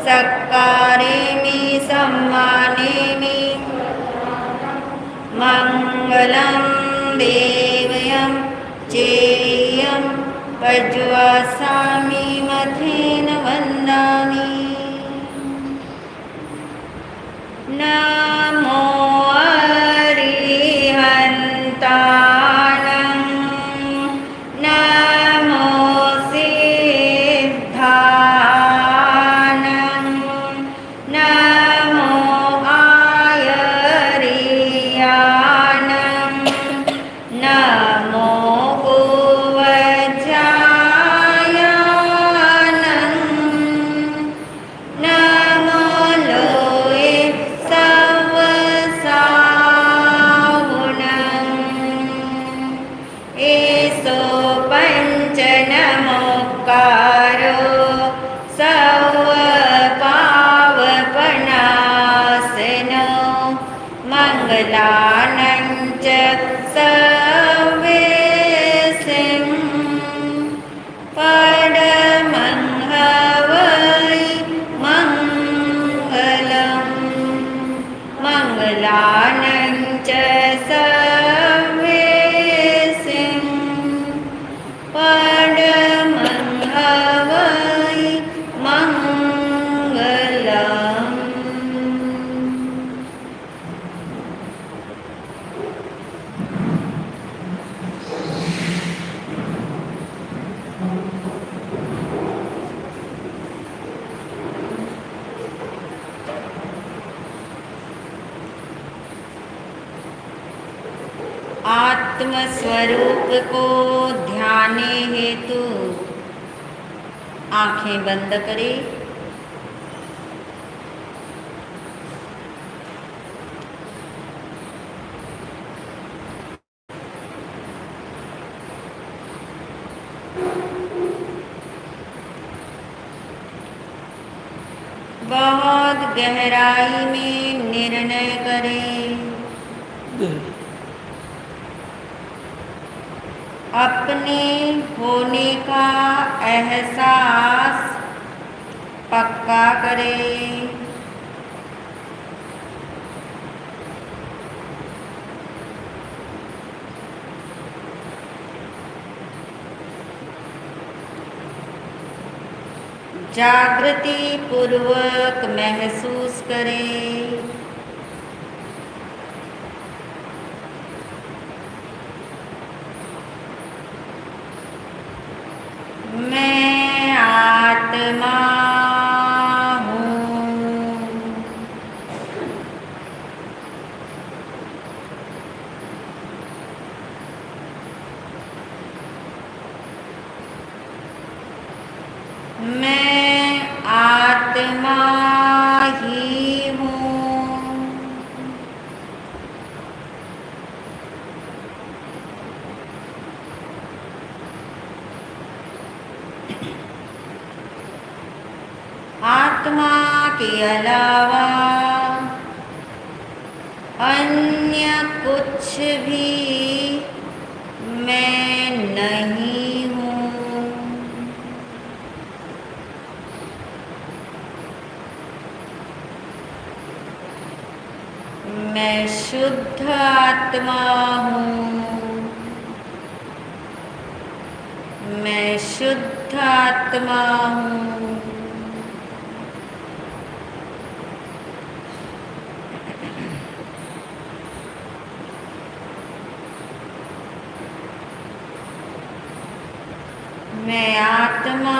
सत्कारेमि सम्मानेमि मङ्गलं देवयं चेयं पर्यवसामि मथेन वन्दामि। नमो अरिहन्तानं नमो सिद्धानं नमो आयर्यानं नमो उवजायानं नमो लोये सवसावुनं एसो पञ्चनमोकारो सर्वपावपनाशनो मङ्गलानं च सर्वेशं परमं हवै मङ्गलम् मङ्गलानं च सर्वेशं परमं हवै मङ्गलम्। आत्मस्वरूप को ध्याने हेतु आंखें बंद करें। बहुत गहराई में निर्णय करें। अपने होने का एहसास पक्का करें। जागृति पूर्वक महसूस करें। मैं आत्मा हूँ। मैं आत्मा ही हूँ। आत्मा के अलावा अन्य कुछ भी मैं नहीं हूँ। मैं शुद्ध आत्मा हूँ। मैं शुद्ध आत्मा हूँ। मैं आत्मा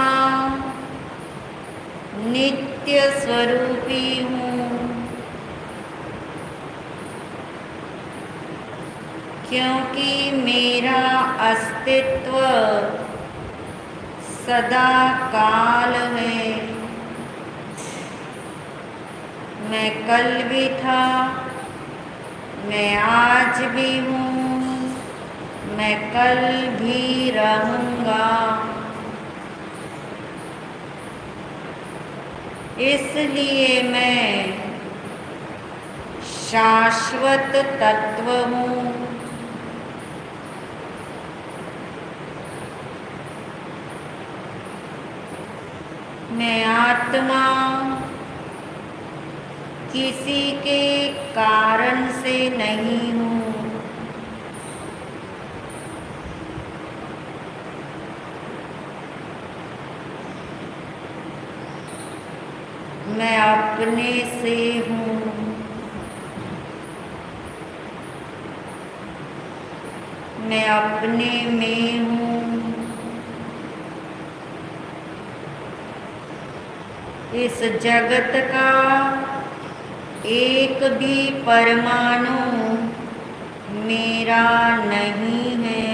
नित्य स्वरूपी हूँ, क्योंकि मेरा अस्तित्व सदा काल है। मैं कल भी था, मैं आज भी हूँ, मैं कल भी रहूँगा। इसलिए मैं शाश्वत तत्व हूँ। मैं आत्मा किसी के कारण से नहीं हूँ। मैं अपने से हूँ। मैं अपने में हूँ। इस जगत का एक भी परमाणु मेरा नहीं है।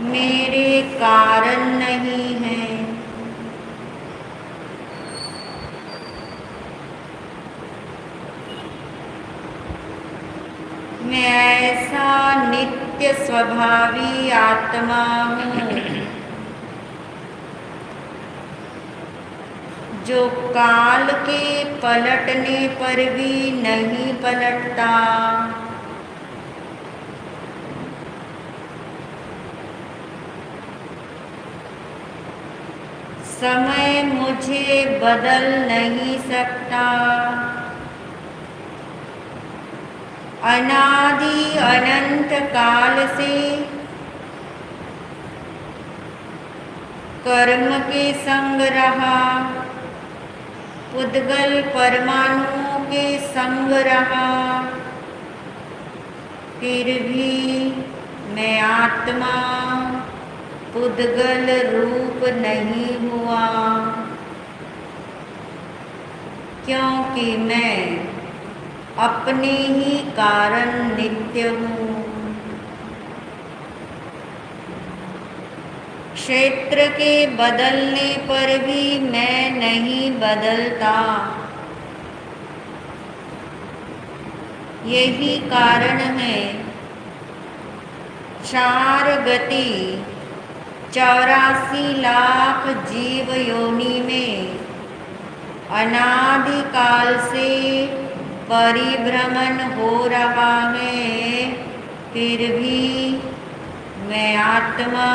मेरे कारण नहीं है। मैं ऐसा नित्य स्वभावी आत्मा हूँ जो काल के पलटने पर भी नहीं पलटता। समय मुझे बदल नहीं सकता। अनादि अनंत काल से कर्म के संग रहा, पुद्गल परमाणुओं के संग रहा, फिर भी मैं आत्मा पुद्गल रूप नहीं हुआ, क्योंकि मैं अपने ही कारण नित्य हूँ। क्षेत्र के बदलने पर भी मैं नहीं बदलता। यही कारण है 4 गति 84 लाख जीव योनि में अनादिकाल से परिभ्रमण हो रहा है, फिर भी मैं आत्मा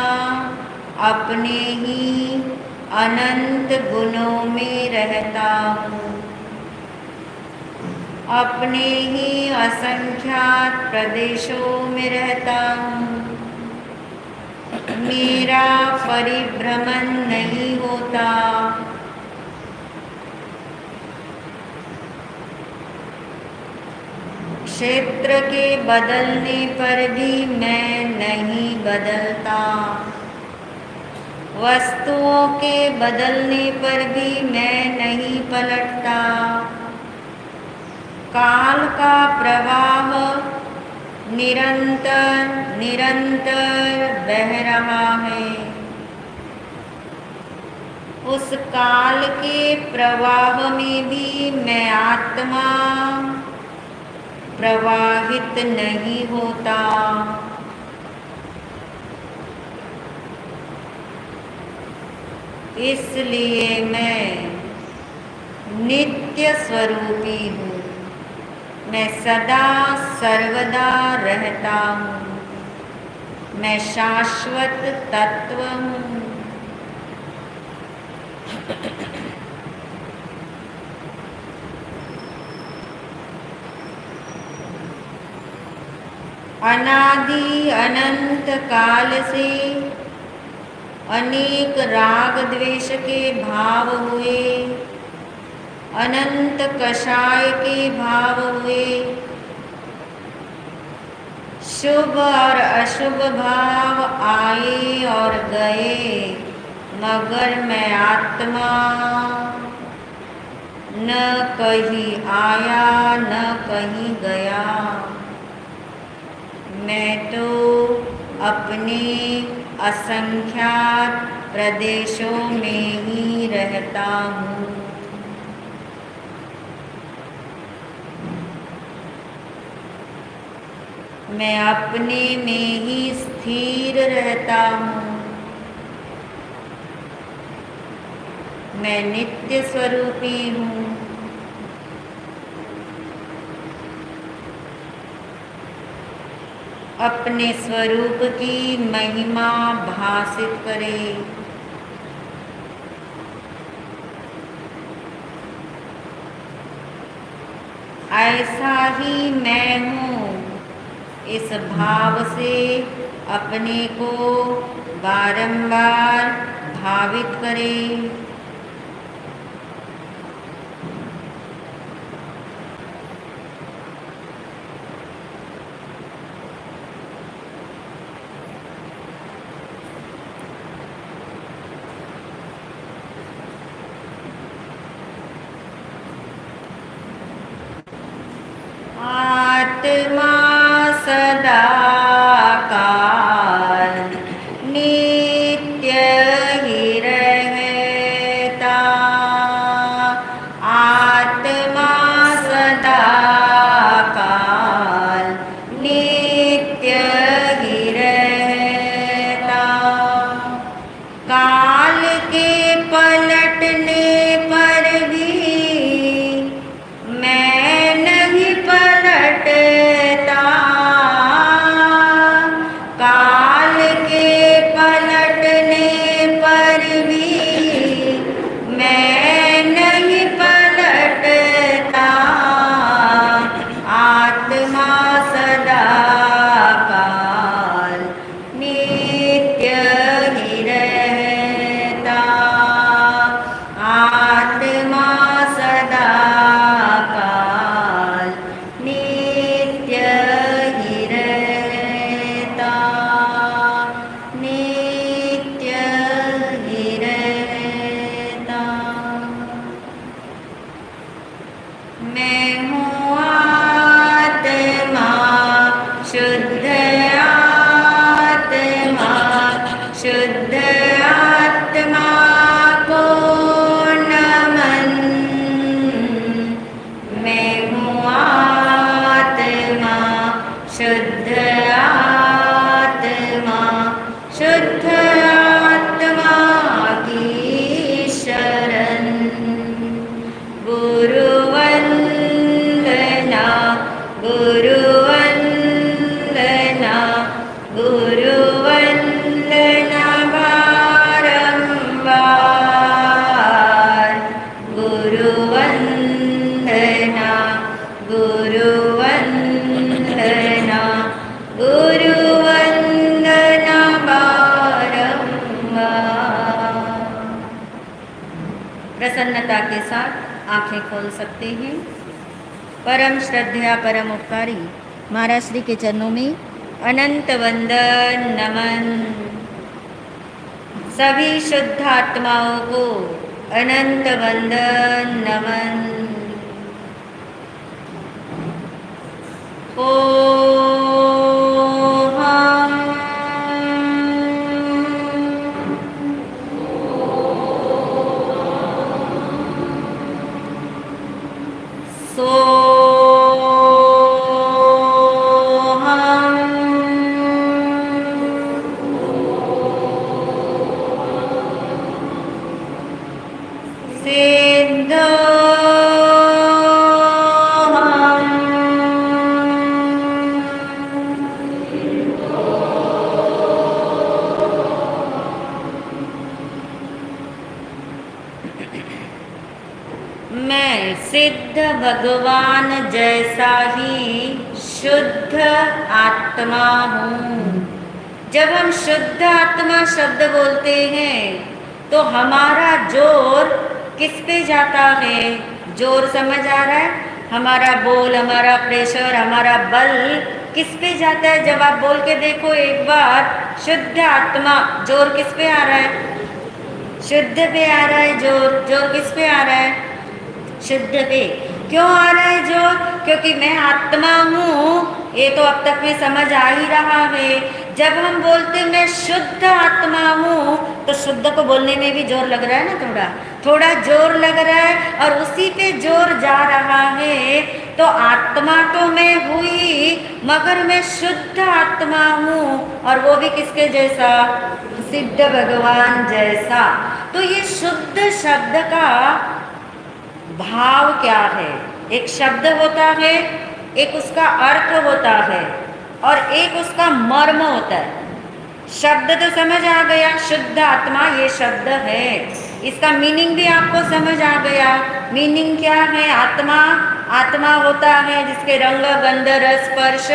अपने ही अनंत गुणों में रहता हूँ। अपने ही असंख्यात प्रदेशों में रहता हूँ। मेरा परिभ्रमण नहीं होता। क्षेत्र के बदलने पर भी मैं नहीं बदलता। वस्तुओं के बदलने पर भी मैं नहीं पलटता। काल का प्रवाह निरंतर निरंतर बह रहा है। उस काल के प्रवाह में भी मैं आत्मा प्रवाहित नहीं होता। इसलिए मैं नित्य स्वरूपी हूँ। मैं सदा सर्वदा रहता हूँ। मैं शाश्वत तत्व हूँ। अनादि अनंत काल से अनेक राग द्वेष के भाव हुए, अनंत कषाय के भाव हुए, शुभ और अशुभ भाव आए और गए, मगर मैं आत्मा न कहीं आया न कहीं गया। मैं तो अपने असंख्यात प्रदेशों में ही रहता हूँ। मैं अपने में ही स्थिर रहता हूँ। मैं नित्य स्वरूपी हूँ। अपने स्वरूप की महिमा भासित करे। ऐसा ही मैं हूँ, इस भाव से अपने को बारंबार भावित करे। आत्मा सदा काल नित्य ही रहता। आत्मा सदा काल नित्य ही रहता। काल के पलटने पर भी मैं नहीं पलटता। काल के पलटने पर भी मैं नहीं पलटता। आत्मा सदा काल नित्य ही रहता। आत्मा सदा काल नित्य ही रहता। नित्य ही रहता। मैं हूँ आत्मा शुद्ध आत्मा शुद्ध आत्मा को नमन। मैं हूँ आत्मा शुद्ध आत्मा शुद्ध आत्मा की शरण। गुरुवंदना गुरुवंदना गुरुवंदना बारंबार। गुरुवंदना गुरुवंदना गुरुवंदना बारंबार। प्रसन्नता के साथ आंखें खोल सकते हैं। परम श्रद्धा परम उपकारी महाराज श्री के चरणों में अनंत वंदन नमन। सभी शुद्ध आत्माओं को अनंत वंदन नमन। ओम मैं सिद्ध भगवान जैसा ही शुद्ध आत्मा हूँ। जब हम शुद्ध आत्मा शब्द बोलते हैं तो हमारा जोर किस पे जाता है? जोर समझ आ रहा है? हमारा बोल, हमारा प्रेशर, हमारा बल किस पे जाता है? जब आप बोल के देखो एक बार, शुद्ध आत्मा, जोर किस पे आ रहा है? शुद्ध पे आ रहा है जोर। जोर किस पे आ रहा है? शुद्ध पे। क्यों आ रहा है जोर? क्योंकि मैं आत्मा हूँ, ये तो अब तक में समझ आ ही रहा है। जब हम बोलते मैं शुद्ध आत्मा हूँ तो शुद्ध को बोलने में भी जोर लग रहा है ना, थोड़ा थोड़ा जोर लग रहा है, और उसी पे जोर जा रहा है। तो आत्मा तो मैं हुई, मगर मैं शुद्ध आत्मा हूँ, और वो भी किसके जैसा? सिद्ध भगवान जैसा। तो ये शुद्ध शब्द का भाव क्या है? एक शब्द होता है, एक उसका अर्थ होता है। और एक उसका मर्म होता है। शब्द तो समझ आ गया, शुद्ध आत्मा ये शब्द है, इसका मीनिंग भी आपको समझ आ गया। मीनिंग क्या है? आत्मा आत्मा होता है जिसके रंग गंध रस स्पर्श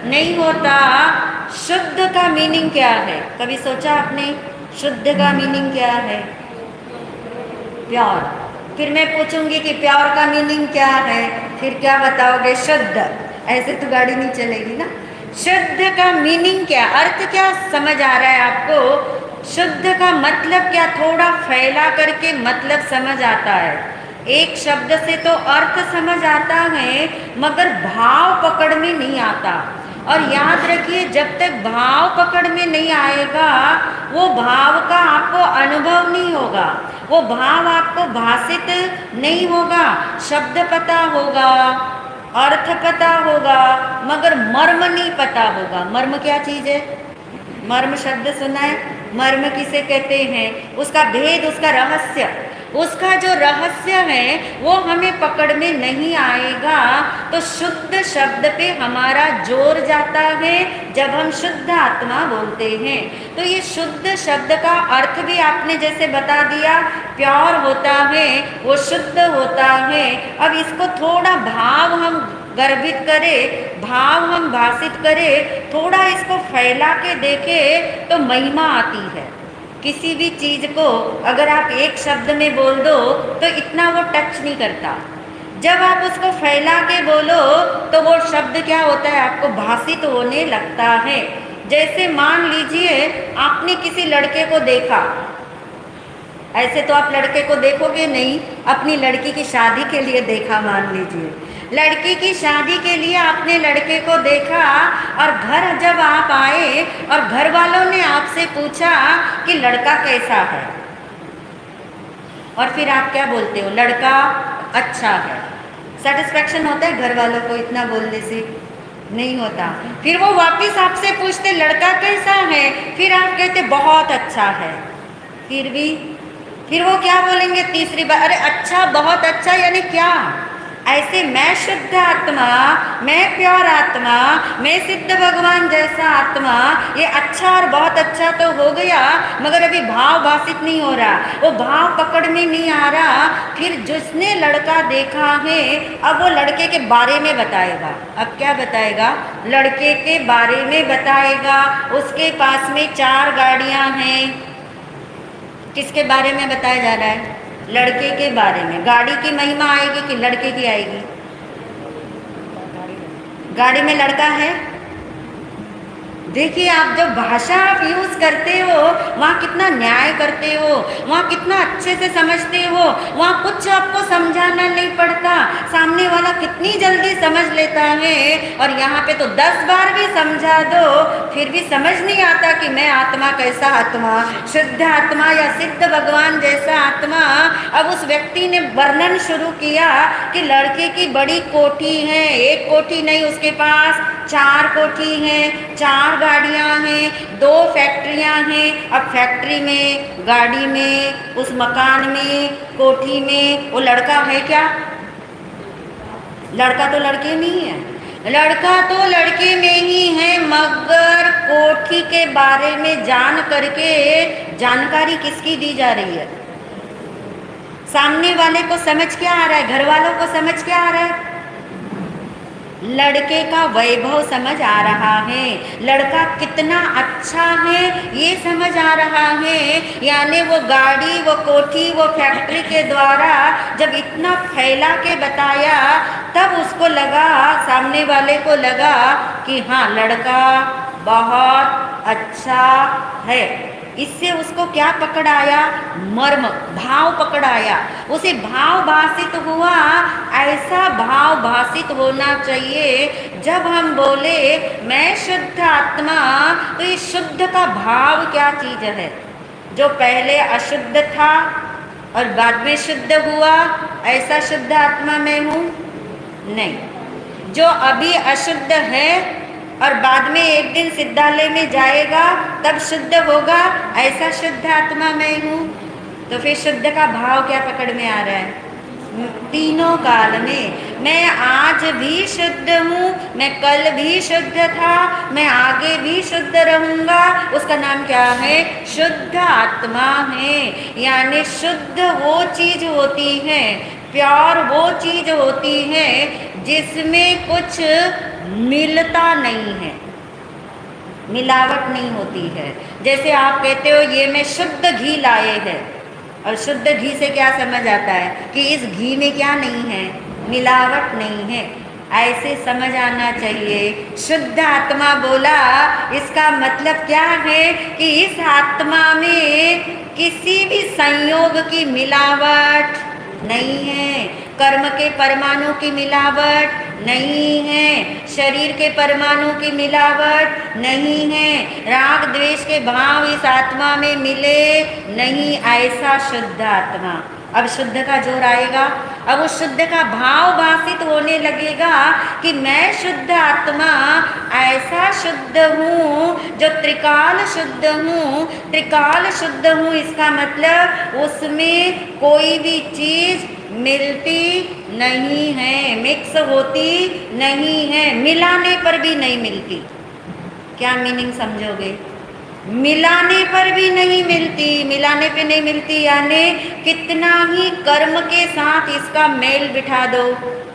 नहीं होता। शुद्ध का मीनिंग क्या है? कभी सोचा आपने? शुद्ध का मीनिंग क्या है? प्योर। फिर मैं पूछूंगी कि प्योर का मीनिंग क्या है, फिर क्या बताओगे? शुद्ध। ऐसे तो गाड़ी नहीं चलेगी ना। शुद्ध का मीनिंग क्या, अर्थ क्या समझ आ रहा है आपको? शुद्ध का मतलब क्या? थोड़ा फैला करके मतलब समझ आता है। एक शब्द से तो अर्थ समझ आता है मगर भाव पकड़ में नहीं आता। और याद रखिए, जब तक भाव पकड़ में नहीं आएगा वो भाव का आपको अनुभव नहीं होगा, वो भाव आपको भाषित नहीं होगा। शब्द पता होगा, अर्थ पता होगा, मगर मर्म नहीं पता होगा। मर्म क्या चीज है? मर्म शब्द सुना है? मर्म किसे कहते हैं? उसका भेद, उसका रहस्य, उसका जो रहस्य है वो हमें पकड़ में नहीं आएगा। तो शुद्ध शब्द पे हमारा जोर जाता है जब हम शुद्ध आत्मा बोलते हैं। तो ये शुद्ध शब्द का अर्थ भी आपने जैसे बता दिया, प्योर होता है, वो शुद्ध होता है। अब इसको थोड़ा भाव हम गर्भित करें, भाव हम भाषित करें, थोड़ा इसको फैला के देखें तो महिमा आती है। किसी भी चीज को अगर आप एक शब्द में बोल दो तो इतना वो टच नहीं करता। जब आप उसको फैला के बोलो तो वो शब्द क्या होता है? आपको भाषित होने लगता है। जैसे मान लीजिए आपने किसी लड़के को देखा, ऐसे तो आप लड़के को देखोगे नहीं, अपनी लड़की की शादी के लिए देखा। मान लीजिए लड़की की शादी के लिए आपने लड़के को देखा और घर जब आप आए और घर वालों ने आपसे पूछा कि लड़का कैसा है, और फिर आप क्या बोलते हो? लड़का अच्छा है। सेटिस्फेक्शन होता है घर वालों को इतना बोलने से? नहीं होता। फिर वो वापस आपसे पूछते लड़का कैसा है, फिर आप कहते बहुत अच्छा है। फिर वो क्या बोलेंगे तीसरी बार? अरे अच्छा, बहुत अच्छा यानी क्या? ऐसे मैं शुद्ध आत्मा, मैं प्योर आत्मा, मैं सिद्ध भगवान जैसा आत्मा, ये अच्छा और बहुत अच्छा तो हो गया मगर अभी भाव भाषित नहीं हो रहा, वो भाव पकड़ में नहीं आ रहा। फिर जिसने लड़का देखा है अब वो लड़के के बारे में बताएगा। अब क्या बताएगा? लड़के के बारे में बताएगा। उसके पास में 4 गाड़ियां हैं। किसके बारे में बताया जा रहा है? लड़के के बारे में। गाड़ी की महिमा आएगी कि लड़के की आएगी? गाड़ी में लड़का है। देखिए, आप जब भाषा आप यूज करते हो वहाँ कितना न्याय करते हो, वहाँ कितना अच्छे से समझते हो, वहाँ कुछ आपको समझाना नहीं पड़ता, सामने वाला कितनी जल्दी समझ लेता है। और यहाँ पे तो 10 बार भी समझा दो फिर भी समझ नहीं आता कि मैं आत्मा कैसा आत्मा, शुद्ध आत्मा या सिद्ध भगवान जैसा आत्मा। अब उस व्यक्ति ने वर्णन शुरू किया कि लड़के की बड़ी कोठी है, एक कोठी नहीं, उसके पास 4 कोठी हैं, 4 गाड़ियां हैं, 2 फैक्ट्रियां हैं। अब फैक्ट्री में, गाड़ी में, उस मकान में, कोठी में वो लड़का है क्या? लड़का तो लड़के में ही है, लड़का तो लड़के में ही है, मगर कोठी के बारे में जान करके जानकारी किसकी दी जा रही है? सामने वाले को समझ क्या आ रहा है? घर वालों को समझ क्या आ रहा है? लड़के का वैभव समझ आ रहा है, लड़का कितना अच्छा है ये समझ आ रहा है। यानी वो गाड़ी, वो कोठी, वो फैक्ट्री के द्वारा जब इतना फैला के बताया तब उसको लगा, सामने वाले को लगा कि हाँ लड़का बहुत अच्छा है। इससे उसको क्या पकड़ आया? मर्म, भाव पकड़ आया, उसे भाव भाषित हुआ। ऐसा भाव भाषित होना चाहिए जब हम बोले मैं शुद्ध आत्मा, तो ये शुद्ध का भाव क्या चीज है? जो पहले अशुद्ध था और बाद में शुद्ध हुआ, ऐसा शुद्ध आत्मा मैं हूँ? नहीं। जो अभी अशुद्ध है और बाद में एक दिन सिद्धालय में जाएगा तब शुद्ध होगा, ऐसा शुद्ध आत्मा मैं हूँ? तो फिर शुद्ध का भाव क्या पकड़ में आ रहा है? तीनों काल में मैं आज भी शुद्ध हूँ, मैं कल भी शुद्ध था, मैं आगे भी शुद्ध रहूँगा, उसका नाम क्या है? शुद्ध आत्मा है। यानी शुद्ध वो चीज होती है, प्योर वो चीज होती है जिसमें कुछ मिलता नहीं है, मिलावट नहीं होती है। जैसे आप कहते हो ये मैं शुद्ध घी लाए है, और शुद्ध घी से क्या समझ आता है कि इस घी में क्या नहीं है? मिलावट नहीं है। ऐसे समझ आना चाहिए। शुद्ध आत्मा बोला, इसका मतलब क्या है कि इस आत्मा में किसी भी संयोग की मिलावट नहीं है, कर्म के परमाणु की मिलावट नहीं है, शरीर के परमाणु की मिलावट नहीं है, राग द्वेष के भाव इस आत्मा में मिले नहीं, ऐसा शुद्ध आत्मा। अब शुद्ध का जोर आएगा, अब उस शुद्ध का भाव भाषित होने लगेगा कि मैं शुद्ध आत्मा ऐसा शुद्ध हूँ जो त्रिकाल शुद्ध हूँ। त्रिकाल शुद्ध हूँ इसका मतलब उसमें कोई भी चीज मिलती नहीं है, मिक्स होती नहीं है, मिलाने पर भी नहीं मिलती। क्या मीनिंग समझोगे? मिलाने पर भी नहीं मिलती, मिलाने पे नहीं मिलती यानी कितना ही कर्म के साथ इसका मेल बिठा दो।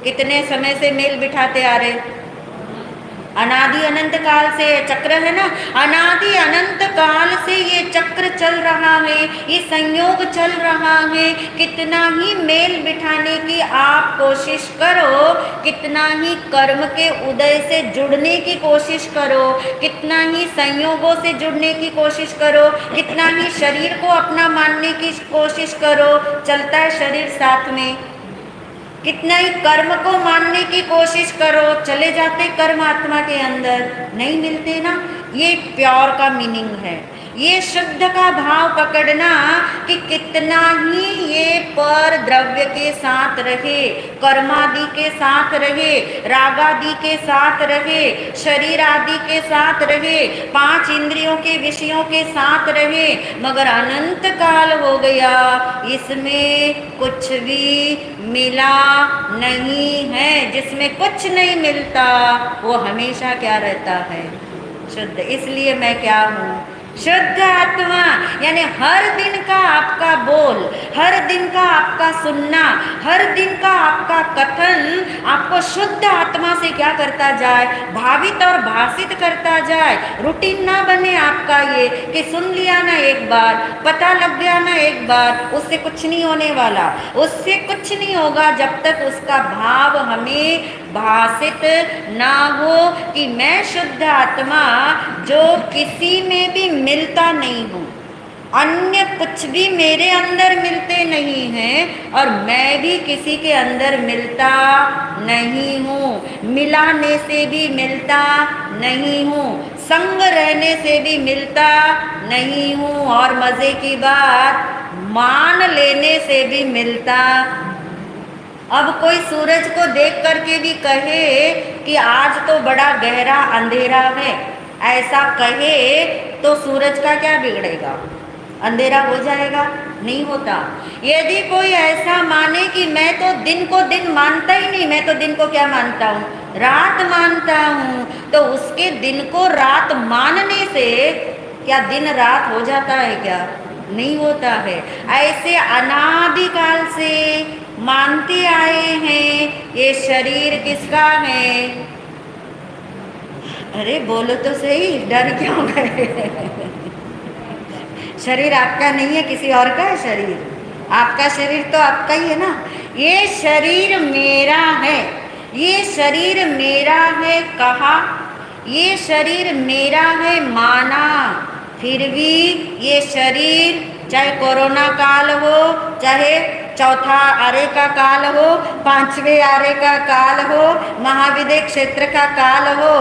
कितने समय से मेल बिठाते आ रहे? अनादि अनंत काल से चक्र है ना, अनादि अनंत काल से ये चक्र चल रहा है, ये संयोग चल रहा है। कितना ही मेल बिठाने की आप कोशिश करो, कितना ही कर्म के उदय से जुड़ने की कोशिश करो, कितना ही संयोगों से जुड़ने की कोशिश करो, कितना ही शरीर को अपना मानने की कोशिश करो, चलता है शरीर साथ में। कितना ही कर्म को मानने की कोशिश करो, चले जाते कर्म आत्मा के अंदर, नहीं मिलते ना। ये प्योर का मीनिंग है, ये शुद्ध का भाव पकड़ना कि कितना ही ये पर द्रव्य के साथ रहे, कर्मादि के साथ रहे, रागादि के साथ रहे, शरीर आदि के साथ रहे, पांच इंद्रियों के विषयों के साथ रहे, मगर अनंत काल हो गया, इसमें कुछ भी मिला नहीं है। जिसमें कुछ नहीं मिलता वो हमेशा क्या रहता है? शुद्ध। इसलिए मैं क्या हूँ? शुद्ध आत्मा। यानी हर दिन का आपका बोल, हर दिन का आपका सुनना, हर दिन का आपका कथन आपको शुद्ध आत्मा से क्या करता जाए? भावित और भाषित करता जाए। रूटीन ना बने आपका ये कि सुन लिया ना एक बार, पता लग गया ना एक बार, उससे कुछ नहीं होने वाला, उससे कुछ नहीं होगा जब तक उसका भाव हमें भाषित ना हो कि मैं शुद्ध आत्मा जो किसी में भी मिलता नहीं हूँ, अन्य कुछ भी मेरे अंदर मिलते नहीं हैं और मैं भी किसी के अंदर मिलता नहीं हूँ, मिलाने से भी मिलता नहीं हूँ, संग रहने से भी मिलता नहीं हूँ, और मज़े की बात मान लेने से भी मिलता। अब कोई सूरज को देख करके भी कहे कि आज तो बड़ा गहरा अंधेरा है, ऐसा कहे तो सूरज का क्या बिगड़ेगा? अंधेरा हो जाएगा? नहीं होता। यदि कोई ऐसा माने कि मैं तो दिन को दिन मानता ही नहीं, मैं तो दिन को क्या मानता हूँ? रात मानता हूँ, तो उसके दिन को रात मानने से क्या दिन रात हो जाता है? क्या नहीं होता है। ऐसे अनादिकाल से मानते आए हैं ये शरीर किसका है? अरे बोलो तो सही, डर क्यों गए? शरीर आपका नहीं है, किसी और का है शरीर। आपका शरीर तो आपका ही है ना। ये शरीर मेरा है, ये शरीर मेरा है कहा, ये शरीर मेरा है माना, फिर भी ये शरीर चाहे कोरोना काल हो, चाहे चौथा आरे का काल हो, पांचवें आरे का काल हो, महाविद्य क्षेत्र का काल हो,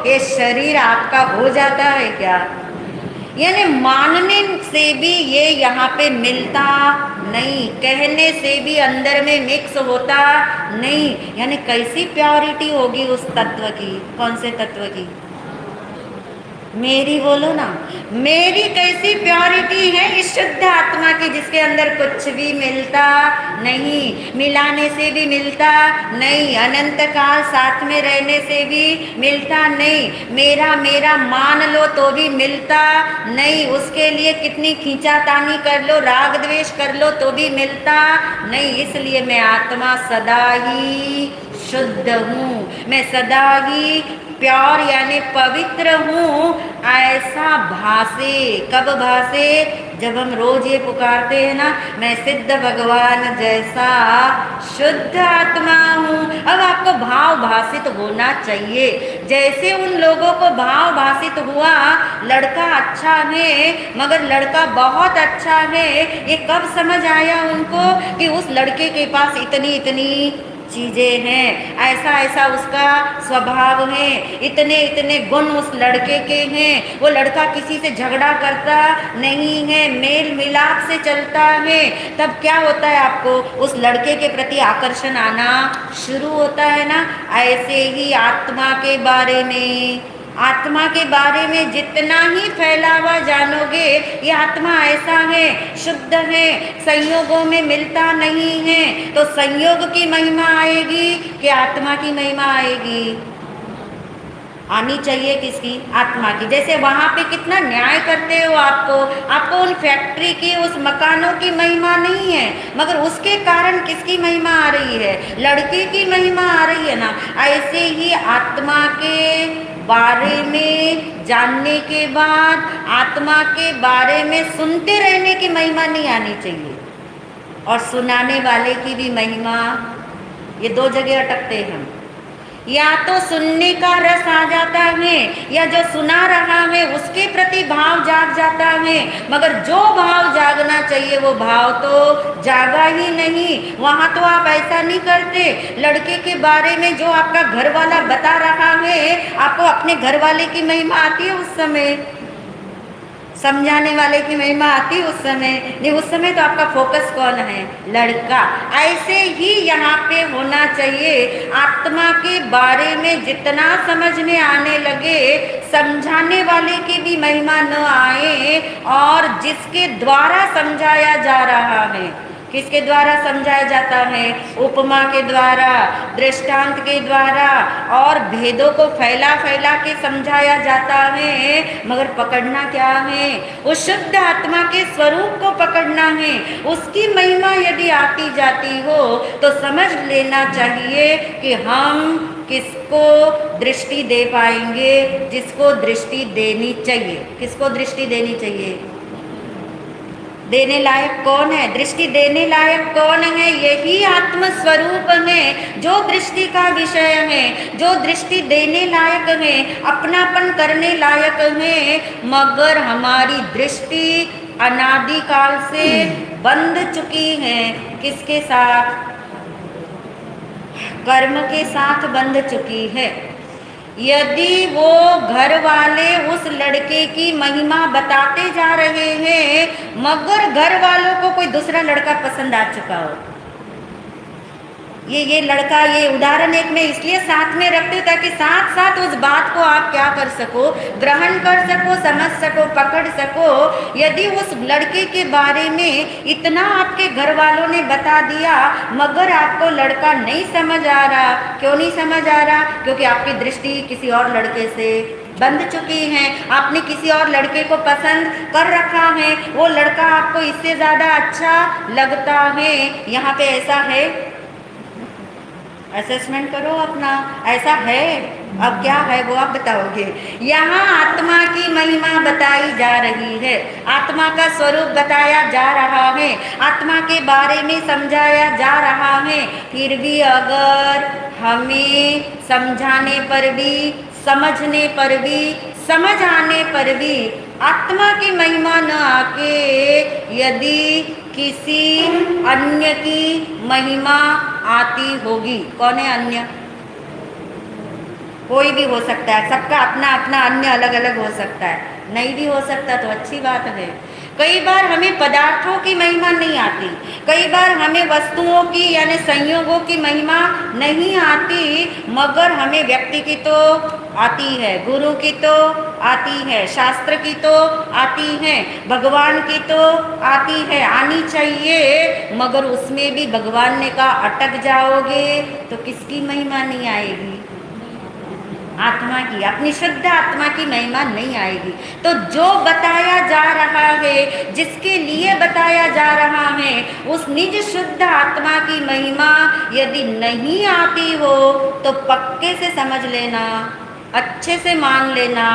ये शरीर आपका हो जाता है क्या? यानी मानने से भी ये यहाँ पे मिलता नहीं, कहने से भी अंदर में मिक्स होता नहीं। यानी कैसी प्योरिटी होगी उस तत्व की? कौन से तत्व की? मेरी बोलो ना, मेरी कैसी प्योरिटी छोटी है इस शुद्ध आत्मा की, जिसके अंदर कुछ भी मिलता नहीं, मिलाने से भी मिलता नहीं, अनंत काल साथ में रहने से भी मिलता नहीं, मेरा मेरा मान लो तो भी मिलता नहीं, उसके लिए कितनी खींचातानी कर लो, राग द्वेष कर लो तो भी मिलता नहीं। इसलिए मैं आत्मा सदा ही शुद्ध हूँ, मैं सदा ही प्योर यानी पवित्र हूँ, ऐसा भासे। कब भासे? जब हम रोज ये पुकारते हैं ना, मैं सिद्ध भगवान जैसा शुद्ध आत्मा हूँ। अब आपको भाव भाषित होना चाहिए, जैसे उन लोगों को भाव भाषित हुआ लड़का अच्छा है मगर लड़का बहुत अच्छा है, ये कब समझ आया उनको कि उस लड़के के पास इतनी इतनी चीजें हैं, ऐसा ऐसा उसका स्वभाव है, इतने इतने गुण उस लड़के के हैं, वो लड़का किसी से झगड़ा करता नहीं है, मेल मिलाप से चलता है। तब क्या होता है, आपको उस लड़के के प्रति आकर्षण आना शुरू होता है ना। ऐसे ही आत्मा के बारे में, आत्मा के बारे में जितना ही फैलावा जानोगे, ये आत्मा ऐसा है, शुद्ध है, संयोगों में मिलता नहीं है, तो संयोग की महिमा आएगी कि आत्मा की महिमा आएगी? आनी चाहिए किसकी? आत्मा की। जैसे वहाँ पे कितना न्याय करते हो, आपको उन फैक्ट्री की, उस मकानों की महिमा नहीं है, मगर उसके कारण किसकी महिमा आ रही है? लड़के की महिमा आ रही है ना। ऐसे ही आत्मा के बारे में जानने के बाद आत्मा के बारे में सुनते रहने की महिमा नहीं आनी चाहिए, और सुनाने वाले की भी महिमा। ये दो जगह अटकते हैं हम, या तो सुनने का रस आ जाता है, या जो सुना रहा है उसके प्रति भाव जाग जाता है, मगर जो भाव जागना चाहिए वो भाव तो जागा ही नहीं। वहाँ तो आप ऐसा नहीं करते। लड़के के बारे में जो आपका घर वाला बता रहा है, आपको अपने घर वाले की महिमा आती है उस समय, समझाने वाले की महिमा आती उस समय नहीं। उस समय तो आपका फोकस कौन है? लड़का। ऐसे ही यहाँ पे होना चाहिए। आत्मा के बारे में जितना समझ में आने लगे, समझाने वाले की भी महिमा न आए, और जिसके द्वारा समझाया जा रहा है, किसके द्वारा समझाया जाता है? उपमा के द्वारा, दृष्टांत के द्वारा, और भेदों को फैला फैला के समझाया जाता है, मगर पकड़ना क्या है? उस शुद्ध आत्मा के स्वरूप को पकड़ना है। उसकी महिमा यदि आती जाती हो तो समझ लेना चाहिए कि हम किसको दृष्टि दे पाएंगे, जिसको दृष्टि देनी चाहिए। किसको दृष्टि देनी चाहिए? देने लायक कौन है? दृष्टि देने लायक कौन है? यही आत्म स्वरूप है जो दृष्टि का विषय है, जो दृष्टि देने लायक है, अपनापन करने लायक है। मगर हमारी दृष्टि अनादिकाल से बंध चुकी है। किसके साथ? कर्म के साथ बंध चुकी है। यदि वो घर वाले उस लड़के की महिमा बताते जा रहे हैं, मगर घर वालों को कोई दूसरा लड़का पसंद आ चुका हो, ये लड़का, ये उदाहरण एक मैं इसलिए साथ में रखती हूँ ताकि साथ साथ उस बात को आप क्या कर सको, ग्रहण कर सको, समझ सको, पकड़ सको। यदि उस लड़के के बारे में इतना आपके घर वालों ने बता दिया, मगर आपको लड़का नहीं समझ आ रहा, क्यों नहीं समझ आ रहा? क्योंकि आपकी दृष्टि किसी और लड़के से बंध चुकी है। आपने किसी और लड़के को पसंद कर रखा है, वो लड़का आपको इससे ज़्यादा अच्छा लगता है। यहाँ पे ऐसा है, असेसमेंट करो अपना, ऐसा है? अब क्या है वो आप बताओगे। यहाँ आत्मा की महिमा बताई जा रही है, आत्मा का स्वरूप बताया जा रहा है, आत्मा के बारे में समझाया जा रहा है। फिर भी अगर हमें समझाने पर भी, समझने पर भी, समझ आने पर भी आत्मा की महिमा न आके यदि किसी अन्य की महिमा आती होगी, कौन है अन्य? कोई भी हो सकता है, सबका अपना अपना अन्य अलग अलग हो सकता है। नहीं भी हो सकता तो अच्छी बात है। कई बार हमें पदार्थों की महिमा नहीं आती, कई बार हमें वस्तुओं की यानी संयोगों की महिमा नहीं आती, मगर हमें व्यक्ति की तो आती है, गुरु की तो आती है, शास्त्र की तो आती है, भगवान की तो आती है, आनी चाहिए, मगर उसमें भी भगवान ने कहा अटक जाओगे तो किसकी महिमा नहीं आएगी? आत्मा की, अपनी शुद्ध आत्मा की महिमा नहीं आएगी। तो जो बताया जा रहा है, जिसके लिए बताया जा रहा है, उस निज शुद्ध आत्मा की महिमा यदि नहीं आती हो तो पक्के से समझ लेना, अच्छे से मान लेना,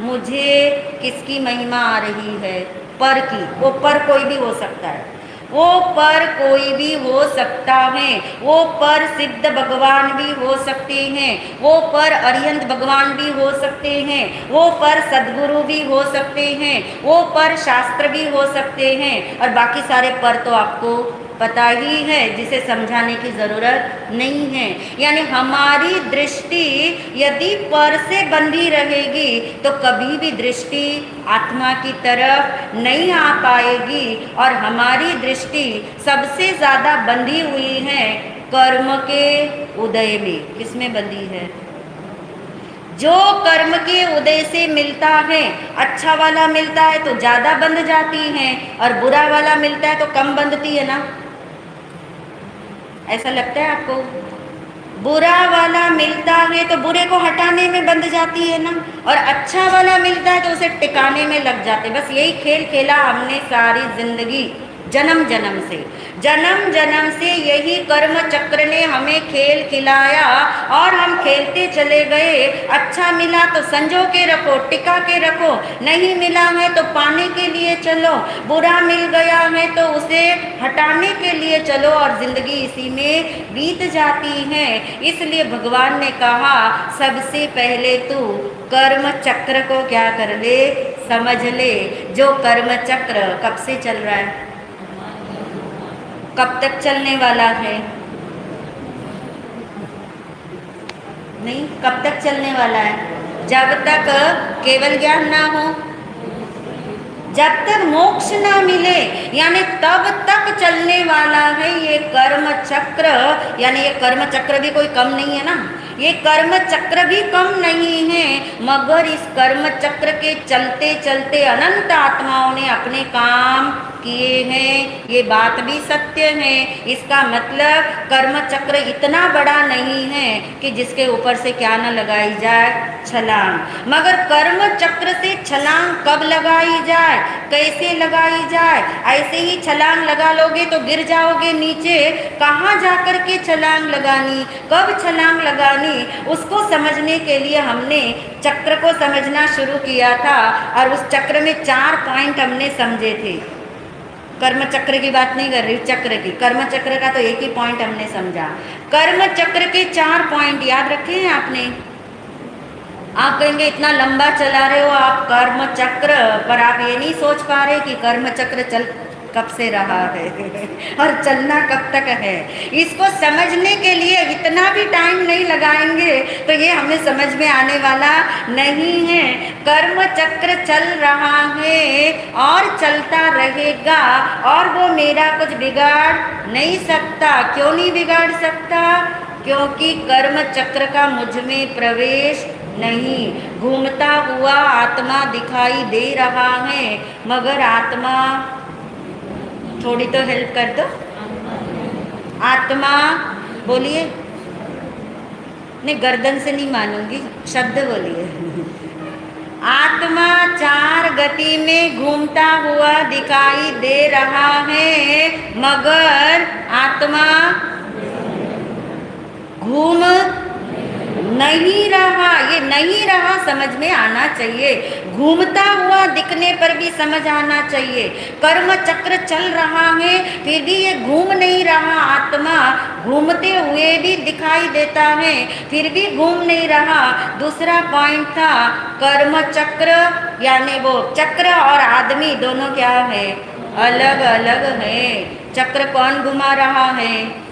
मुझे किसकी महिमा आ रही है? पर की। वो पर कोई भी हो सकता है, वो पर कोई भी हो सकता है, वो पर सिद्ध भगवान भी हो सकते हैं, वो पर अरिहंत भगवान भी हो सकते हैं, वो पर सद्गुरु भी हो सकते हैं, वो पर शास्त्र भी हो सकते हैं, और बाकी सारे पर तो आपको पता ही है, जिसे समझाने की ज़रूरत नहीं है। यानी हमारी दृष्टि यदि पर से बंधी रहेगी तो कभी भी दृष्टि आत्मा की तरफ नहीं आ पाएगी, और हमारी दृष्टि सबसे ज़्यादा बंधी हुई है कर्म के उदय में। किसमें बंधी है? जो कर्म के उदय से मिलता है, अच्छा वाला मिलता है तो ज़्यादा बंध जाती है, और बुरा वाला मिलता है तो कम बंधती है ना। ऐसा लगता है आपको? बुरा वाला मिलता है तो बुरे को हटाने में बंध जाती है ना, और अच्छा वाला मिलता है तो उसे टिकाने में लग जाते। बस यही खेल खेला हमने सारी जिंदगी, जन्म जन्म से, जन्म जन्म से यही कर्म चक्र ने हमें खेल खिलाया, और हम खेलते चले गए। अच्छा मिला तो संजो के रखो, टिका के रखो, नहीं मिला है तो पाने के लिए चलो, बुरा मिल गया है तो उसे हटाने के लिए चलो, और जिंदगी इसी में बीत जाती है। इसलिए भगवान ने कहा सबसे पहले तू कर्म चक्र को क्या कर ले? समझ ले। जो कर्म चक्र कब से चल रहा है? कब तक चलने वाला है? नहीं, कब तक चलने वाला है? जब तक केवल ज्ञान ना हो, जब तक मोक्ष ना मिले, यानी तब तक चलने वाला है ये कर्म चक्र। यानी ये कर्म चक्र भी कोई कम नहीं है ना, ये कर्म चक्र भी कम नहीं है, मगर इस कर्म चक्र के चलते चलते अनंत आत्माओं ने अपने काम किए हैं, ये बात भी सत्य है। इसका मतलब कर्म चक्र इतना बड़ा नहीं है कि जिसके ऊपर से क्या न लगाई जाए? छलांग। मगर कर्म चक्र से छलांग कब लगाई जाए, कैसे लगाई जाए? ऐसे ही छलांग लगा लोगे तो गिर जाओगे नीचे। कहाँ जाकर के छलांग लगानी, कब छलांग लगानी, उसको समझने के लिए हमने चक्र को समझना शुरू किया था, और उस चक्र में 4 पॉइंट हमने समझे थे। कर्म चक्र की बात नहीं कर रही, चक्र की, कर्म चक्र का तो एक ही पॉइंट हमने समझा। कर्म चक्र के 4 पॉइंट याद रखे हैं आपने? आप कहेंगे इतना लंबा चला रहे हो आप कर्म चक्र, पर आप ये नहीं सोच पा रहे कि कर्म चक्र चल कब से रहा है और चलना कब तक है। इसको समझने के लिए इतना भी टाइम नहीं लगाएंगे तो ये हमें समझ में आने वाला नहीं है। कर्म चक्र चल रहा है और चलता रहेगा, और वो मेरा कुछ बिगाड़ नहीं सकता। क्यों नहीं बिगाड़ सकता? क्योंकि कर्म चक्र का मुझ में प्रवेश नहीं। घूमता हुआ आत्मा दिखाई दे रहा है, मगर आत्मा, थोड़ी तो हेल्प कर दो, आत्मा बोलिए, नहीं गर्दन से नहीं मानूंगी, शब्द बोलिए। आत्मा 4 गति में घूमता हुआ दिखाई दे रहा है, मगर आत्मा घूम नहीं रहा। ये नहीं रहा समझ में आना चाहिए, घूमता हुआ दिखने पर भी समझ आना चाहिए। कर्म चक्र चल रहा है फिर भी ये घूम नहीं रहा, आत्मा घूमते हुए भी दिखाई देता है फिर भी घूम नहीं रहा। दूसरा पॉइंट था कर्म चक्र, यानी वो चक्र और आदमी दोनों क्या है? अलग अलग है। चक्र कौन घुमा रहा है?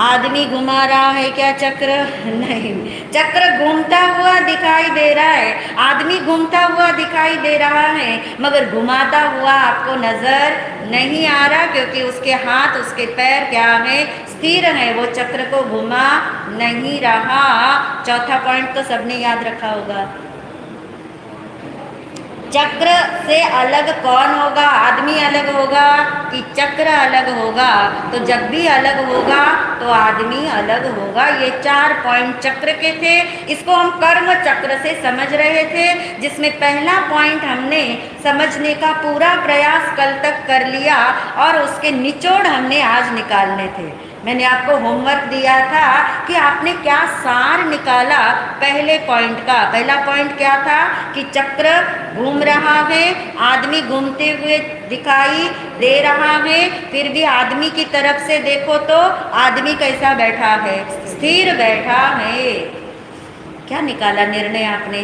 आदमी घुमा रहा है क्या चक्र? नहीं, चक्र घूमता हुआ दिखाई दे रहा है, आदमी घूमता हुआ दिखाई दे रहा है, मगर घुमाता हुआ आपको नजर नहीं आ रहा, क्योंकि उसके हाथ उसके पैर क्या है? स्थिर है, वो चक्र को घुमा नहीं रहा। चौथा पॉइंट तो सबने याद रखा होगा, चक्र से अलग कौन होगा? आदमी अलग होगा कि चक्र अलग होगा? तो जब भी अलग होगा तो आदमी अलग होगा। ये 4 पॉइंट चक्र के थे। इसको हम कर्म चक्र से समझ रहे थे, जिसमें पहला पॉइंट हमने समझने का पूरा प्रयास कल तक कर लिया और उसके निचोड़ हमने आज निकालने थे। मैंने आपको होमवर्क दिया था कि आपने क्या सार निकाला पहले पॉइंट का। पहला पॉइंट क्या था कि चक्र घूम रहा है, आदमी घूमते हुए दिखाई दे रहा है, फिर भी आदमी की तरफ से देखो तो आदमी कैसा बैठा है? स्थिर बैठा है। क्या निकाला निर्णय आपने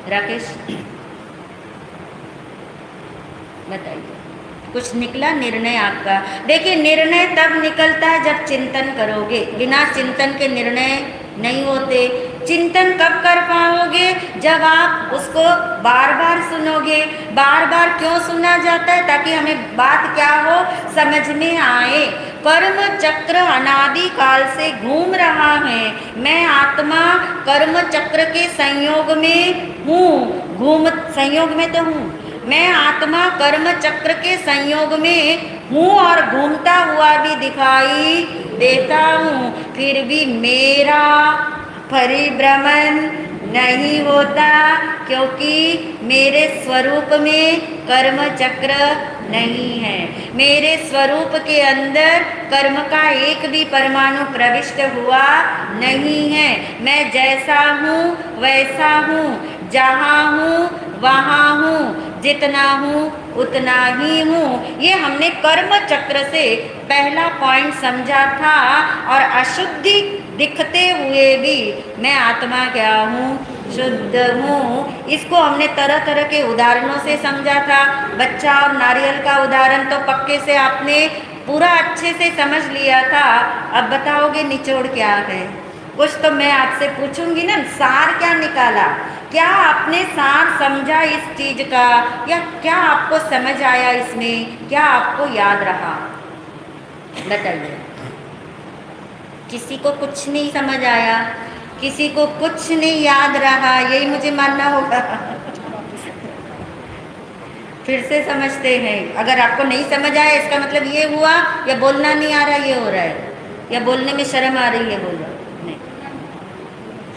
राकेश? बताइए, कुछ निकला निर्णय आपका? देखिए, निर्णय तब निकलता है जब चिंतन करोगे। बिना चिंतन के निर्णय नहीं होते। चिंतन कब कर पाओगे? जब आप उसको बार बार सुनोगे। बार बार क्यों सुना जाता है? ताकि हमें बात क्या हो, समझ में आए। कर्म चक्र अनादि काल से घूम रहा है। मैं आत्मा कर्म चक्र के संयोग में हूँ। संयोग में तो हूँ। मैं आत्मा कर्म चक्र के संयोग में हूँ और घूमता हुआ भी दिखाई देता हूँ, फिर भी मेरा परिभ्रमण नहीं होता, क्योंकि मेरे स्वरूप में कर्म चक्र नहीं है। मेरे स्वरूप के अंदर कर्म का एक भी परमाणु प्रविष्ट हुआ नहीं है। मैं जैसा हूँ वैसा हूँ, जहाँ हूँ वहाँ हूँ, जितना हूँ उतना ही हूँ। ये हमने कर्म चक्र से पहला पॉइंट समझा था। और अशुद्धि दिखते हुए भी मैं आत्मा क्या हूँ? शुद्ध हूँ। इसको हमने तरह तरह के उदाहरणों से समझा था। बच्चा और नारियल का उदाहरण तो पक्के से आपने पूरा अच्छे से समझ लिया था। अब बताओगे निचोड़ क्या है? कुछ तो मैं आपसे पूछूंगी ना, सार क्या निकाला? क्या आपने सार समझा इस चीज का, या क्या आपको समझ आया इसमें? क्या आपको याद रहा? बताइए। किसी को कुछ नहीं समझ आया, किसी को कुछ नहीं याद रहा, यही मुझे मानना होगा। फिर से समझते हैं। अगर आपको नहीं समझ आया इसका मतलब ये हुआ या बोलना नहीं आ रहा ये हो रहा है, या बोलने में शर्म आ रही है बोलना।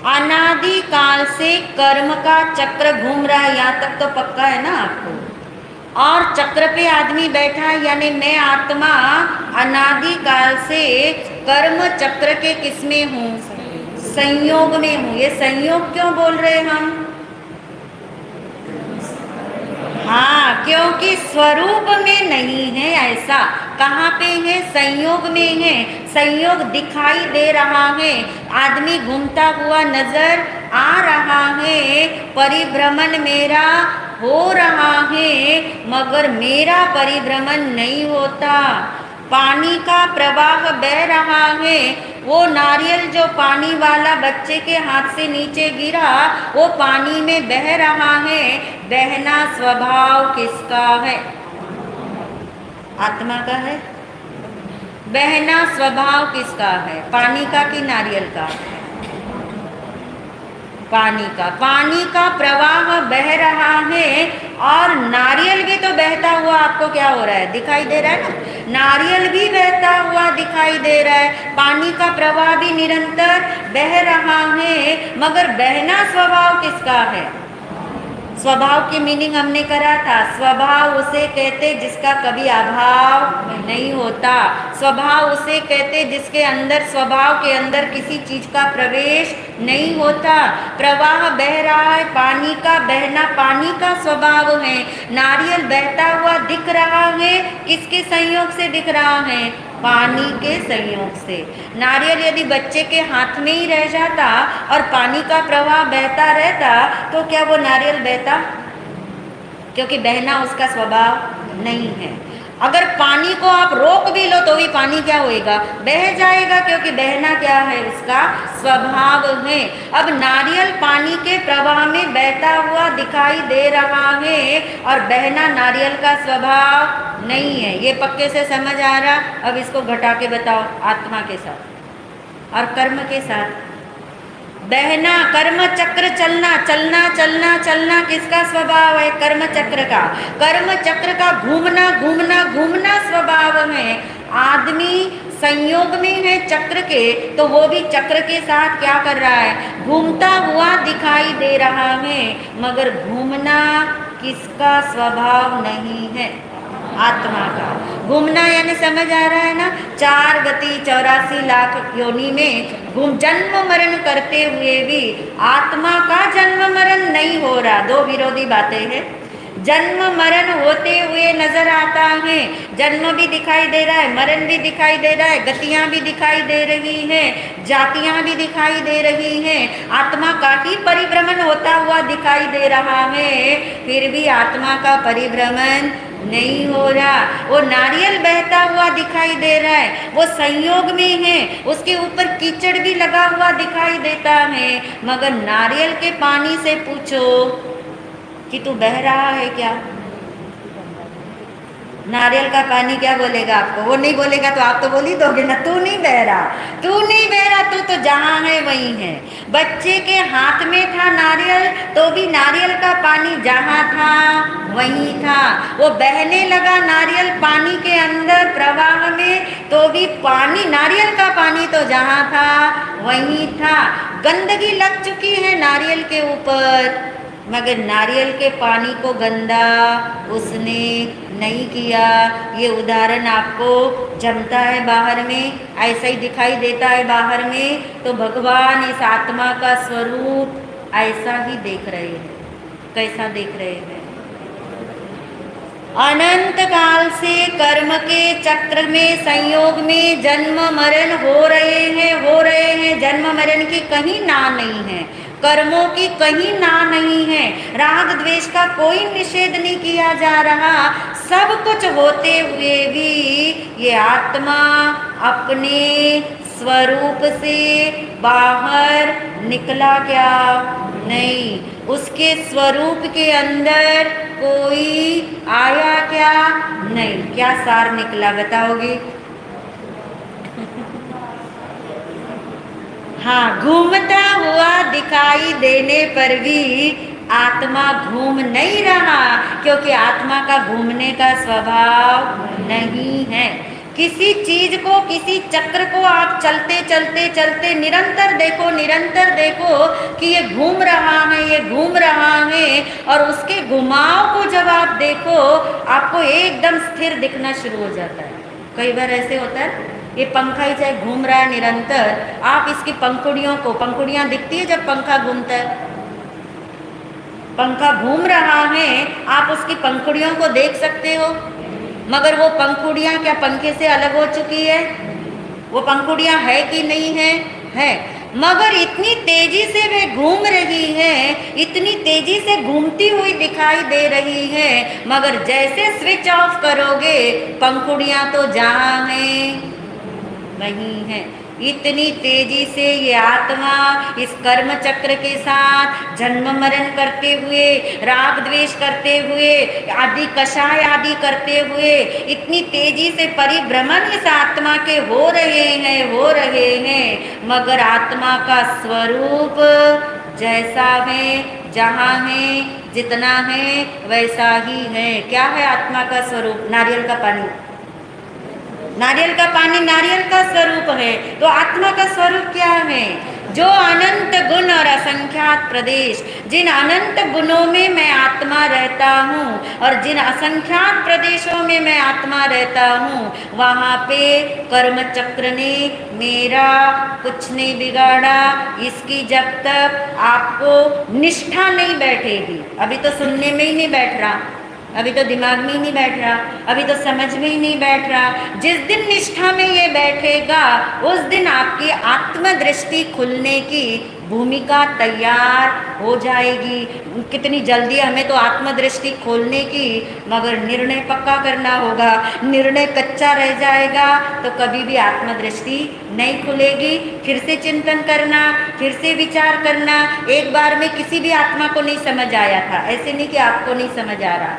अनादि काल से कर्म का चक्र घूम रहा है, यहाँ तक तो पक्का है ना आपको? और चक्र पे आदमी बैठा है, यानी मैं आत्मा अनादि काल से कर्म चक्र के किसमें हूँ? संयोग में हूँ। ये संयोग क्यों बोल रहे हम? हाँ, क्योंकि स्वरूप में नहीं है ऐसा। कहाँ पे है? संयोग में है। संयोग दिखाई दे रहा है, आदमी घूमता हुआ नजर आ रहा है, परिभ्रमण मेरा हो रहा है, मगर मेरा परिभ्रमण नहीं होता। पानी का प्रवाह बह रहा है। वो नारियल जो पानी वाला बच्चे के हाथ से नीचे गिरा, वो पानी में बह रहा है। बहना स्वभाव किसका है? आत्मा का है। बहना स्वभाव किसका है? पानी का कि नारियल का? पानी का। पानी का प्रवाह बह रहा है और नारियल भी तो बहता हुआ आपको क्या हो रहा है? दिखाई दे रहा है ना? नारियल भी बहता हुआ दिखाई दे रहा है। पानी का प्रवाह भी निरंतर बह रहा है, मगर बहना स्वभाव किसका है? स्वभाव की मीनिंग हमने करा था। स्वभाव उसे कहते जिसका कभी अभाव नहीं होता। स्वभाव उसे कहते जिसके अंदर, स्वभाव के अंदर किसी चीज का प्रवेश नहीं होता। प्रवाह बह रहा है, पानी का बहना पानी का स्वभाव है। नारियल बहता हुआ दिख रहा है, किसके संयोग से दिख रहा है? पानी के संयोग से। नारियल यदि बच्चे के हाथ में ही रह जाता और पानी का प्रवाह बहता रहता तो क्या वो नारियल बहता? क्योंकि बहना उसका स्वभाव नहीं है। अगर पानी को आप रोक भी लो तो भी पानी क्या होएगा? बह जाएगा, क्योंकि बहना क्या है? उसका स्वभाव है। अब नारियल पानी के प्रवाह में बहता हुआ दिखाई दे रहा है और बहना नारियल का स्वभाव नहीं है। ये पक्के से समझ आ रहा? अब इसको घटा के बताओ आत्मा के साथ और कर्म के साथ। बहना, कर्म चक्र चलना, चलना चलना चलना किसका स्वभाव है? कर्म चक्र का। कर्म चक्र का घूमना घूमना घूमना स्वभाव है। आदमी संयोग में है चक्र के, तो वो भी चक्र के साथ क्या कर रहा है? घूमता हुआ दिखाई दे रहा है, मगर घूमना किसका स्वभाव नहीं है? आत्मा का। घूमना यानी समझ आ रहा है ना? 4 गति 84 लाख योनि में घूम जन्म मरण करते हुए भी आत्मा का जन्म मरण नहीं हो रहा। दो विरोधी बातें हैं। जन्म मरण होते हुए नजर आता है, जन्म भी दिखाई दे रहा है, मरण भी दिखाई दे रहा है, गतियां भी दिखाई दे रही हैं, जातियां भी दिखाई दे रही हैं, आत्मा का ही परिभ्रमण होता हुआ दिखाई दे रहा है, फिर भी आत्मा का परिभ्रमण नहीं हो रहा। वो नारियल बहता हुआ दिखाई दे रहा है, वो संयोग में है, उसके ऊपर कीचड़ भी लगा हुआ दिखाई देता है, मगर नारियल के पानी से पूछो कि तू बह रहा है क्या? नारियल का पानी क्या बोलेगा आपको? वो नहीं बोलेगा तो आप तो बोल ही दोगे ना, तू नहीं बह रहा, तू नहीं बह रहा, तू तो जहाँ है वहीं है। बच्चे के हाथ में था नारियल, तो भी नारियल का पानी जहाँ था वहीं था। वो बहने लगा नारियल पानी के अंदर प्रवाह में, तो भी पानी, नारियल का पानी तो जहाँ था वहीं था। गंदगी लग चुकी है नारियल के ऊपर, मगर नारियल के पानी को गंदा उसने नहीं किया। ये उदाहरण आपको जमता है बाहर में, ऐसा ही दिखाई देता है बाहर में, तो भगवान इस आत्मा का स्वरूप ऐसा ही देख रहे हैं। कैसा देख रहे हैं? अनंत काल से कर्म के चक्र में, संयोग में जन्म मरण हो रहे हैं, जन्म मरण की कहीं ना नहीं है, कर्मों की कहीं ना नहीं है, राग द्वेष का कोई निषेध नहीं किया जा रहा। सब कुछ होते हुए भी ये आत्मा अपने स्वरूप से बाहर निकला क्या? नहीं। उसके स्वरूप के अंदर कोई आया क्या? नहीं। क्या सार निकला बताओगे? हाँ, घूमता हुआ दिखाई देने पर भी आत्मा घूम नहीं रहा, क्योंकि आत्मा का घूमने का स्वभाव नहीं है। किसी चीज को, किसी चक्र को आप चलते चलते चलते निरंतर देखो कि ये घूम रहा है, ये घूम रहा है, और उसके घुमाव को जब आप देखो, आपको एकदम स्थिर दिखना शुरू हो जाता है। कई बार ऐसे होता है, ये पंखा ही चाहे घूम रहा है निरंतर, आप इसकी पंखुड़ियों को, पंखुड़ियां दिखती है जब पंखा घूमता है, पंखा घूम रहा है, आप उसकी पंखुड़ियों को देख सकते हो, मगर वो पंखुड़ियां क्या पंखे से अलग हो चुकी है? वो पंखुड़ियां है कि नहीं है? है। मगर इतनी तेजी से वे घूम रही है, इतनी तेजी से घूमती हुई दिखाई दे रही है, मगर जैसे स्विच ऑफ करोगे, पंखुड़ियां तो जहाँ हैं वहीं है। इतनी तेजी से ये आत्मा इस कर्म चक्र के साथ जन्म मरण करते हुए, राग द्वेष करते हुए, आदि कषाय आदि करते हुए, इतनी तेजी से परिभ्रमण इस आत्मा के हो रहे हैं, मगर आत्मा का स्वरूप जैसा है, जहाँ है, जितना है वैसा ही है। क्या है आत्मा का स्वरूप? नारियल का पानी। नारियल का पानी नारियल का स्वरूप है, तो आत्मा का स्वरूप क्या है? जो अनंत गुण और असंख्यात प्रदेश, जिन अनंत गुणों में मैं आत्मा रहता हूँ और जिन असंख्यात प्रदेशों में मैं आत्मा रहता हूँ, वहाँ पे कर्म चक्र ने मेरा कुछ नहीं बिगाड़ा। इसकी जब तक आपको निष्ठा नहीं बैठेगी, अभी तो सुनने में ही नहीं बैठ रहा, अभी तो दिमाग में ही नहीं बैठ रहा, अभी तो समझ में ही नहीं बैठ रहा, जिस दिन निष्ठा में ये बैठेगा, उस दिन आपकी आत्मदृष्टि खुलने की भूमिका तैयार हो जाएगी। कितनी जल्दी हमें तो आत्मदृष्टि खोलने की, मगर निर्णय पक्का करना होगा। निर्णय कच्चा रह जाएगा तो कभी भी आत्मदृष्टि नहीं खुलेगी। फिर से चिंतन करना, फिर से विचार करना। एक बार में किसी भी आत्मा को नहीं समझ आया था, ऐसे नहीं कि आपको नहीं समझ आ रहा।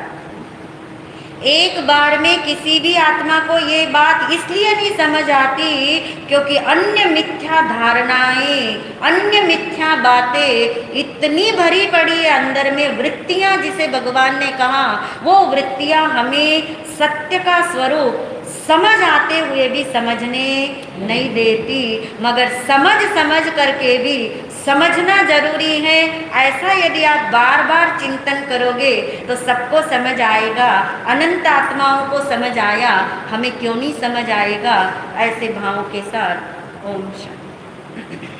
एक बार में किसी भी आत्मा को ये बात इसलिए नहीं समझ आती क्योंकि अन्य मिथ्या धारणाएं, अन्य मिथ्या बातें इतनी भरी पड़ी है अंदर में, वृत्तियां जिसे भगवान ने कहा, वो वृत्तियां हमें सत्य का स्वरूप समझ आते हुए भी समझने नहीं देती। मगर समझ समझ करके भी समझना जरूरी है, ऐसा यदि आप बार बार चिंतन करोगे तो सबको समझ आएगा। अनंत आत्माओं को समझ आया, हमें क्यों नहीं समझ आएगा। ऐसे भावों के साथ ओम शांति।